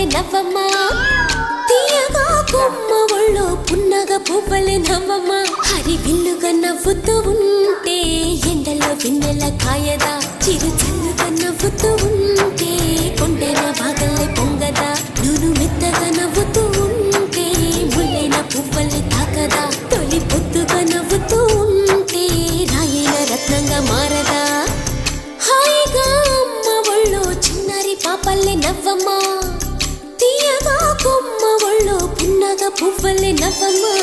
పాపల్లే నవ్వమ్మా తీయగా కొమ్మ ఒళ్ళో పున్నగ పువ్వలే నవ్వమ్మా హరి విల్లుగా నవ్వుతూ ఉంటే ఎండలో వెన్నెల కాయదా చిరు చల్లుగా నవ్వుతూ ఉంటే కొండెన బాగల్లే పొంగదా నూను మెత్తగా నవ్వుతూ ఉంటే ముల్లైన పువ్వలే తాకదా తొలి పొద్దుగా నవ్వుతూ ఉంటే రాయైన రత్నంగా మారదా హాయిగా అమ్మ ఒళ్ళో చిన్నారి పాపల్లే నవ్వమ్మా తీయగా కొమ్మ ఒళ్ళో పున్నగ పువ్వలే నవ్వమ్మా